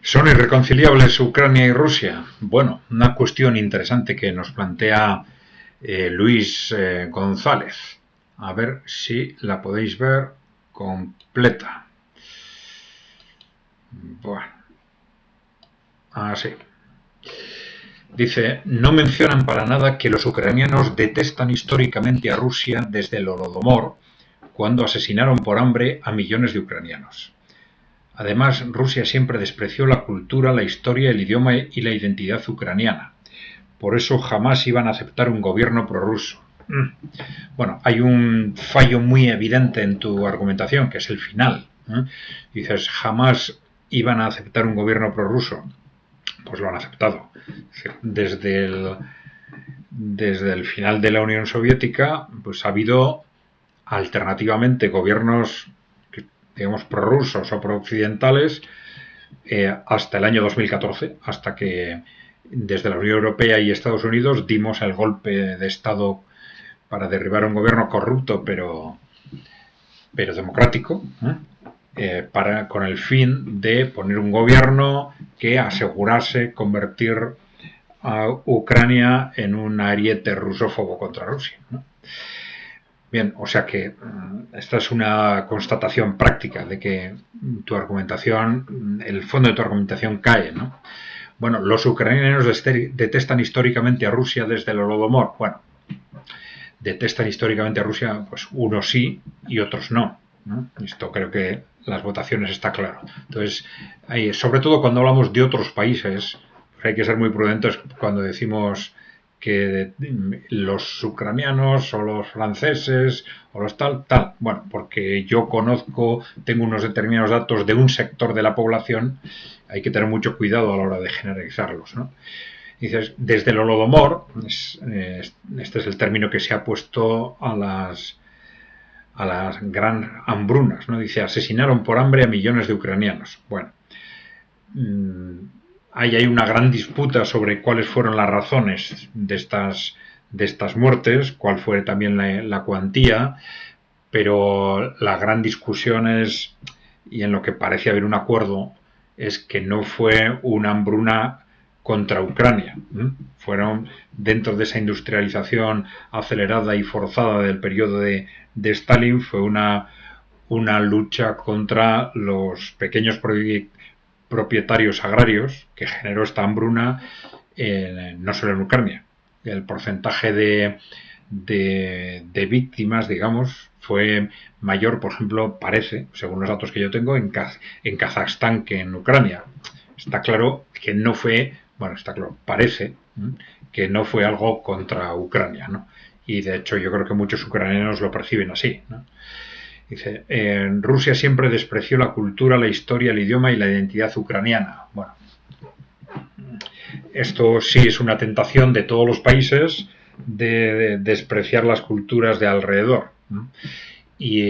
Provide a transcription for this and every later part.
¿Son irreconciliables Ucrania y Rusia? Bueno, una cuestión interesante que nos plantea Luis González. A ver si la podéis ver completa. Bueno, así. Dice, no mencionan para nada que los ucranianos detestan históricamente a Rusia desde el Holodomor, cuando asesinaron por hambre a millones de ucranianos. Además, Rusia siempre despreció la cultura, la historia, el idioma y la identidad ucraniana. Por eso jamás iban a aceptar un gobierno prorruso. Bueno, hay un fallo muy evidente en tu argumentación, que es el final. Dices, jamás iban a aceptar un gobierno prorruso. Pues lo han aceptado. Desde el final de la Unión Soviética, pues ha habido alternativamente gobiernos, digamos, prorrusos o prooccidentales hasta el año 2014, hasta que desde la Unión Europea y Estados Unidos dimos el golpe de Estado para derribar un gobierno corrupto pero democrático, con el fin de poner un gobierno que asegurase convertir a Ucrania en un ariete rusófobo contra Rusia, ¿no? Bien, o sea que esta es una constatación práctica de que tu argumentación, el fondo de tu argumentación cae, ¿no? Bueno, los ucranianos detestan históricamente a Rusia desde el Holodomor. Bueno, detestan históricamente a Rusia, pues unos sí y otros no, ¿no? Esto creo que las votaciones está claro. Entonces, sobre todo cuando hablamos de otros países, pues hay que ser muy prudentes cuando decimos que los ucranianos o los franceses o los tal, bueno, porque yo tengo unos determinados datos de un sector de la población, hay que tener mucho cuidado a la hora de generalizarlos, ¿no? Dices, desde el Holodomor, este es el término que se ha puesto a las gran hambrunas, ¿no? Dice, asesinaron por hambre a millones de ucranianos. Bueno, ahí hay una gran disputa sobre cuáles fueron las razones de estas muertes, cuál fue también la cuantía, pero la gran discusión es, y en lo que parece haber un acuerdo, es que no fue una hambruna contra Ucrania. Fueron dentro de esa industrialización acelerada y forzada del periodo de Stalin, fue una lucha contra los pequeños propietarios agrarios que generó esta hambruna, no solo en Ucrania. El porcentaje de víctimas, digamos, fue mayor, por ejemplo, parece, según los datos que yo tengo, en Kazajstán que en Ucrania. Está claro que no fue, bueno, está claro, parece que no fue algo contra Ucrania, ¿no? Y de hecho yo creo que muchos ucranianos lo perciben así, ¿no? Dice, Rusia siempre despreció la cultura, la historia, el idioma y la identidad ucraniana. Bueno, esto sí es una tentación de todos los países de despreciar las culturas de alrededor, ¿no? Y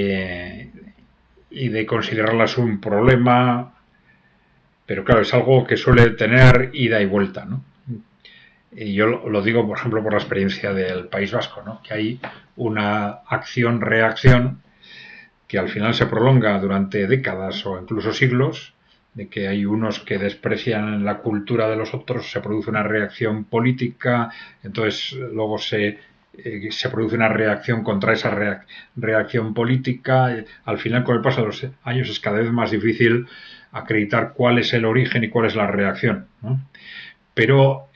de considerarlas un problema, pero claro, es algo que suele tener ida y vuelta, ¿no? Y yo lo digo, por ejemplo, por la experiencia del País Vasco, ¿no? Que hay una acción-reacción que al final se prolonga durante décadas o incluso siglos, de que hay unos que desprecian la cultura de los otros, se produce una reacción política, entonces luego se produce una reacción contra esa reacción política. Al final, con el paso de los años, es cada vez más difícil acreditar cuál es el origen y cuál es la reacción, ¿no? Pero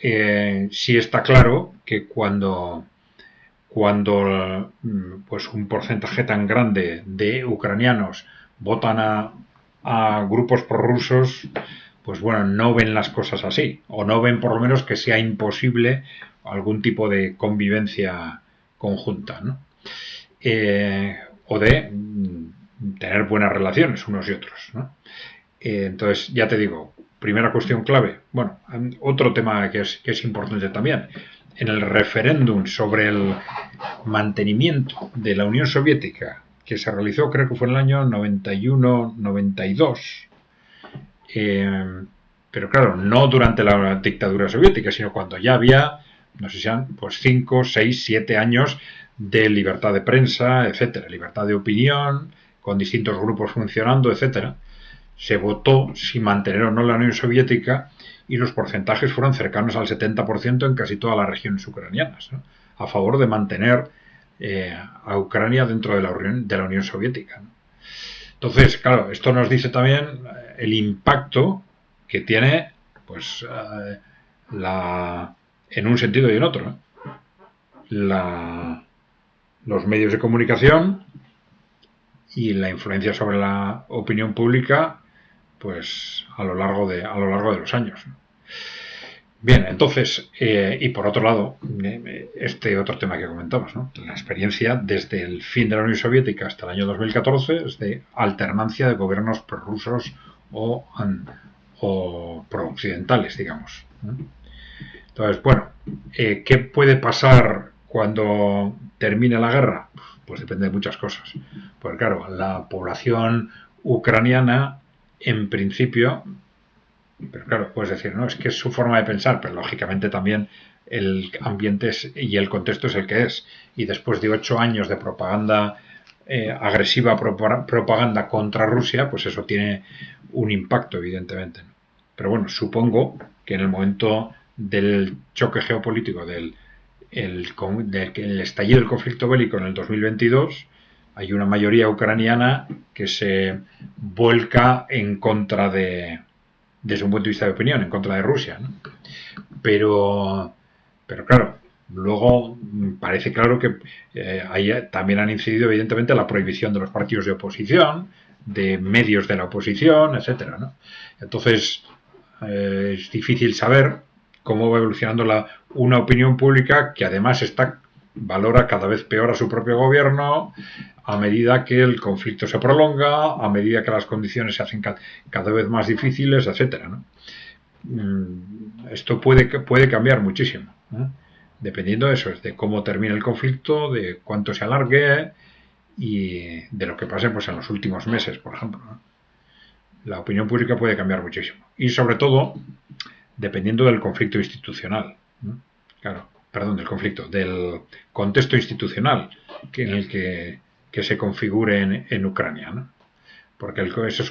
sí está claro que cuando pues un porcentaje tan grande de ucranianos votan a grupos prorrusos, pues bueno, no ven las cosas así, o no ven por lo menos que sea imposible algún tipo de convivencia conjunta, ¿no? O de tener buenas relaciones unos y otros, ¿no? Entonces, ya te digo, primera cuestión clave. Bueno, otro tema que es importante también. En el referéndum sobre el mantenimiento de la Unión Soviética, que se realizó, creo que fue en el año 91-92, pero claro, no durante la dictadura soviética, sino cuando ya había, no sé si eran, pues 5, 6, 7 años de libertad de prensa, etcétera, libertad de opinión, con distintos grupos funcionando, etcétera. se votó si mantener o no la Unión Soviética y los porcentajes fueron cercanos al 70% en casi todas las regiones ucranianas, ¿no? A favor de mantener a Ucrania dentro de la Unión Soviética, ¿no? Entonces, claro, esto nos dice también el impacto que tiene, pues, en un sentido y en otro, ¿no? Los medios de comunicación y la influencia sobre la opinión pública, pues a lo largo de los años. Bien, entonces, y por otro lado, este otro tema que comentamos, ¿no? La experiencia desde el fin de la Unión Soviética hasta el año 2014 es de alternancia de gobiernos prorrusos o pro-occidentales, digamos, ¿no? Entonces, bueno, ¿qué puede pasar cuando termine la guerra? Pues depende de muchas cosas. Porque claro, la población ucraniana, en principio, pero claro, puedes decir, no, es que es su forma de pensar, pero lógicamente también el ambiente y el contexto es el que es. Y después de 8 años de propaganda agresiva, propaganda contra Rusia, pues eso tiene un impacto, evidentemente. Pero bueno, supongo que en el momento del choque geopolítico, del estallido del conflicto bélico en el 2022, hay una mayoría ucraniana que se vuelca en contra desde un punto de vista de opinión, en contra de Rusia, ¿no? Pero claro, luego parece claro que ahí también han incidido evidentemente la prohibición de los partidos de oposición, de medios de la oposición, etcétera, ¿no? Entonces es difícil saber cómo va evolucionando una opinión pública que además valora cada vez peor a su propio gobierno a medida que el conflicto se prolonga, a medida que las condiciones se hacen cada vez más difíciles, etcétera, ¿no? Esto puede cambiar muchísimo, ¿eh? Dependiendo de eso, de cómo termine el conflicto, de cuánto se alargue y de lo que pase pues en los últimos meses, por ejemplo, ¿no? La opinión pública puede cambiar muchísimo. Y sobre todo, dependiendo del conflicto institucional, ¿no? Claro, perdón, del contexto institucional en el que se configure en Ucrania, ¿no? Porque esos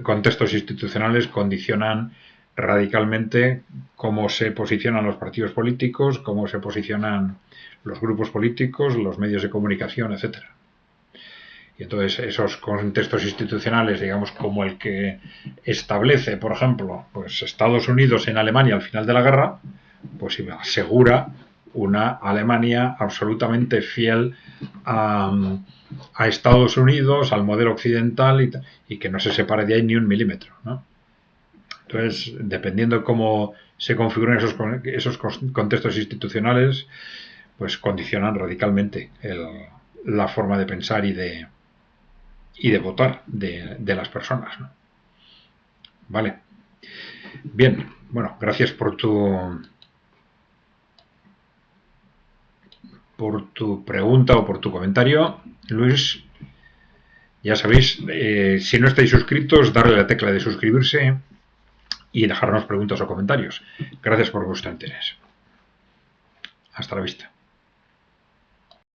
contextos institucionales condicionan radicalmente cómo se posicionan los partidos políticos, cómo se posicionan los grupos políticos, los medios de comunicación, etcétera. Y entonces esos contextos institucionales, digamos, como el que establece, por ejemplo, pues Estados Unidos en Alemania al final de la guerra, pues asegura una Alemania absolutamente fiel a Estados Unidos, al modelo occidental y que no se separe de ahí ni un milímetro, ¿no? Entonces, dependiendo de cómo se configuran esos contextos institucionales, pues condicionan radicalmente la forma de pensar y de votar de las personas, ¿no? Vale. Bien, bueno, gracias por tu pregunta o por tu comentario, Luis. Ya sabéis, si no estáis suscritos, darle a la tecla de suscribirse y dejarnos preguntas o comentarios. Gracias por vuestro interés. Hasta la vista.